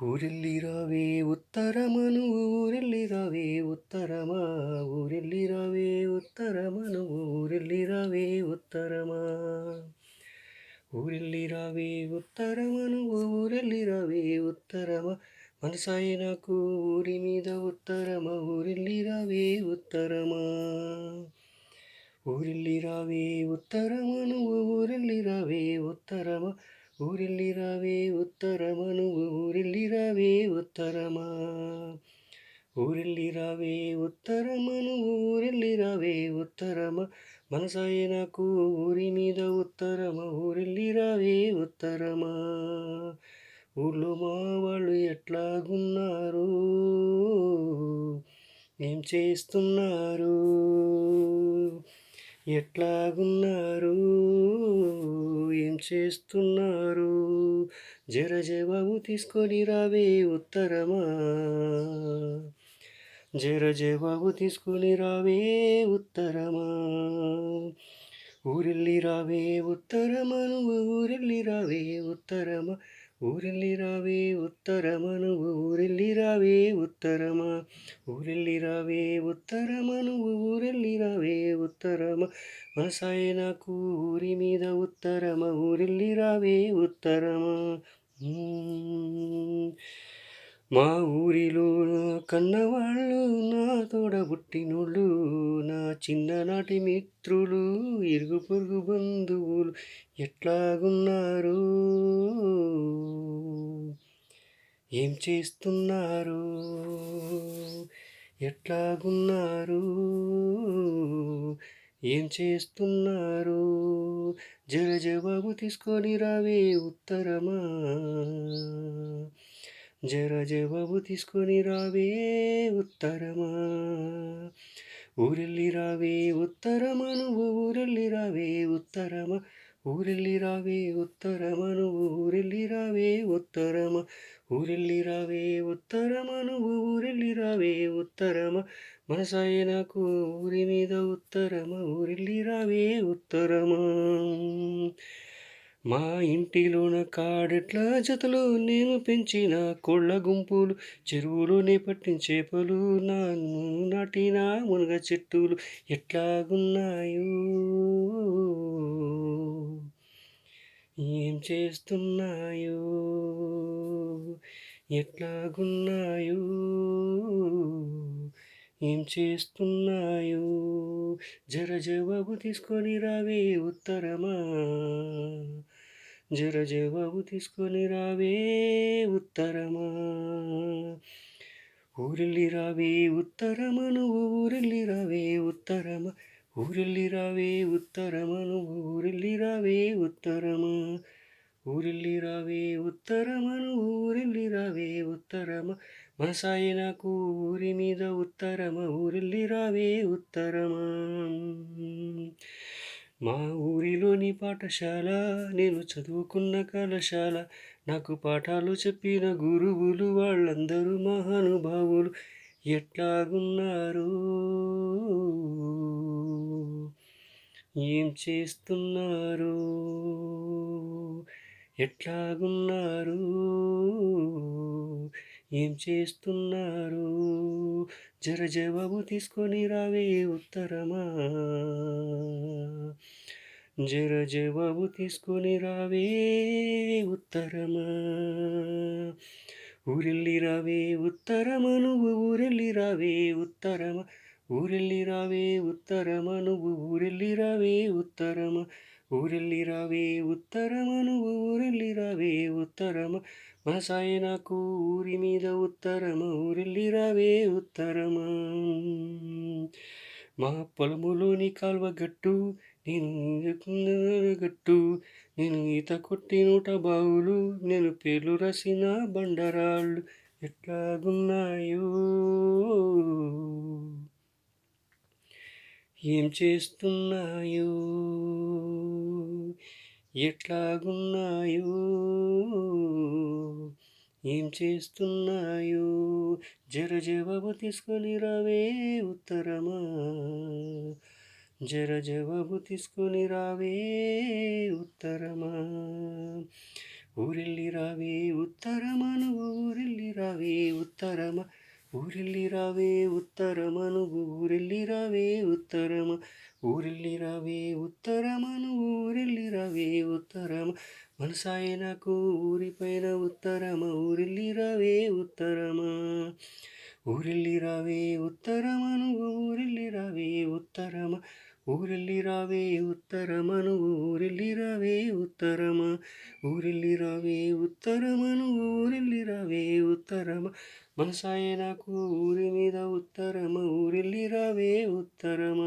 ఊరెళ్ళి రావే ఉత్తరమను ఊరెళ్ళి రావే ఉత్తరమా ఊరెళ్ళి రావే ఉత్తరమను ఊరెళ్ళి రావే ఉత్తరమా ఊరెళ్ళి రావే ఉత్తరమను ఊరెళ్ళి రావే ఉత్తరమా మనసాయి నాకు ఊరి మీద ఉత్తరమా ఊరెళ్ళి రావే ఉత్తరమా ఊరెళ్ళి రావే ఉత్తరమను ఊరెళ్ళి రావే ఉత్తరమా ఊరెళ్ళి రావే ఉత్తరమా నువ్వు ఊరెళ్ళి రావే ఉత్తరమా ఊరెళ్ళి రావే ఉత్తరమా నువ్వు ఊరెళ్ళి రావే ఉత్తరమా మనసాయి నాకు ఊరి మీద ఉత్తరమా ఊరెళ్ళి రావే ఉత్తరమా ఊళ్ళో మా వాళ్ళు ఎట్లాగున్నారు ఏం చేస్తున్నారు ఎట్లాగున్నారు ఏం చేస్తున్నారు జర జవాబు తీసుకొని రావే ఉత్తరమా జర జవాబు తీసుకొని రావే ఉత్తరమా ఊరెళ్ళి రావే ఉత్తరమా నువ్వు ఊరెళ్ళి రావే ఉత్తరమా ఊరెళ్ళి రావే ఉత్తరమా నువ్వు ఊరెళ్ళి రావే ఉత్తరమా ఊరెళ్ళి రావే ఉత్తరమా నువ్వు ఊరెళ్ళి రావే ఉత్తరమా మనసాయి నాకు ఊరి మీద ఉత్తరమా ఊరెళ్ళి రావే ఉత్తరమా మా ఊరిలో కన్నవాళ్ళు నా తోడబుట్టినోళ్ళు నా చిన్ననాటి మిత్రులు ఇరుగు పొరుగు బంధువులు ఎట్లాగున్నారు ఏం చేస్తున్నారు ఎట్లాగున్నారు ఏం చేస్తున్నారు జర జవాబు తీసుకొని రావే ఉత్తరమా జర జవాబు తీసుకొని రావే ఉత్తరమా ఊరెళ్ళి రావే ఉత్తరమా నువ్వు ఊరెళ్ళి రావే ఉత్తరమా ఊరెళ్ళి రావే ఉత్తరమా నువ్వు ఊరెళ్ళి రావే ఉత్తరమా ఊరెళ్ళి రావే ఉత్తరమా నువ్వు ఊరెళ్ళి రావే ఉత్తరమా మనసాయి నాకు ఊరి మీద ఉత్తరమా ఊరెళ్ళి రావే ఉత్తరమా మా ఇంటిలోన కాడెట్ల జతలు నేను పెంచిన కోళ్ళ గుంపులు చెరువులోనే పట్టిన చేపలు నాటిన మునగ చెట్టులు ఎట్లాగున్నాయో ఏం చేస్తున్నాయో ఎట్లాగున్నాయో ఏం చేస్తున్నాయో జర జవాబు తీసుకొని రావే ఉత్తరమా జర జవాబు తీసుకొని రావే ఉత్తరమా ఊరెళ్ళి రావే ఉత్తరమా నువ్వు ఊరెళ్ళి రావే ఉత్తరమా ఊరెళ్ళి రావే ఉత్తరమా నువ్వు ఊరెళ్ళి రావే ఉత్తరమా ఊరెళ్ళి రావే ఉత్తరమా నువ్వు ఊరెళ్ళి రావే ఉత్తరమా మనసాయి నాకు ఊరి మీద ఉత్తరమా ఊరెళ్ళి రావే ఉత్తరమా మా ఊరిలోని పాఠశాల నేను చదువుకున్న కళాశాల నాకు పాఠాలు చెప్పిన గురువులు వాళ్ళందరూ మహానుభావులు ఎట్లాగున్నారు ఏం చేస్తున్నారు ఎట్లాగున్నారు ఏం చేస్తున్నారు జర జవాబు తీసుకొని రావే ఉత్తరమా జర జవాబు తీసుకొని రావే ఉత్తరమా ఊరెళ్ళి రావే ఉత్తరమా నువ్వు ఊరెళ్ళి రావే ఉత్తరమా ఊరెళ్ళి రావే ఉత్తరమా నువ్వు ఊరెళ్ళి రావే ఉత్తరమా ఊరెళ్ళి రావే ఉత్తరమా నువ్వు ఊరెళ్ళి రావే ఉత్తరమా మనసాయి నాకు ఊరి మీద ఉత్తరమా ఊరెళ్ళి రావే ఉత్తరమా మా పొలములోని కాల్వ గట్టు నేను గట్టు నేను ఈత కొట్టినూట బావులు నేను పేర్లు రాసిన బండరాళ్ళు ఎట్లాగున్నాయో ఏం చేస్తున్నాయో ఎట్లాగున్నాయో ఏం చేస్తున్నాయో జర జవాబు తీసుకొని రావే ఉత్తరమా జర జవాబు తీసుకొని రావే ఉత్తరమా ఊరెళ్ళి రావే ఉత్తరమ నువ్వు ఊరెళ్ళి రావే ఉత్తరమ ఊరెళ్ళి రావే ఉత్తరమ నువ్వు ఊరెళ్ళి రావే ఉత్తరమ ఊరెళ్ళి రావే ఉత్తరమ నువ్వు ఊరెళ్ళి రావే ఉత్తరమ మనసాయే నాకు ఊరిపైన ఉత్తరమ ఊరెళ్ళి రావే ఉత్తరమ ఊరెళ్ళి రావే ఉత్తరమ నువ్వు ఊరెళ్ళి రావే ఉత్తరమ ఊరెళ్ళి రావే ఉత్తరమ నువ్వు ఊరెళ్ళి రావే ఉత్తరమ ఊరెళ్ళి రావే ఉత్తరమ నువ్వు ఊరెళ్ళి రావే ఉత్తరమ మనసాయే నాకు ఊరి మీద ఉత్తరమ ఊరెళ్ళి రావే ఉత్తరమ.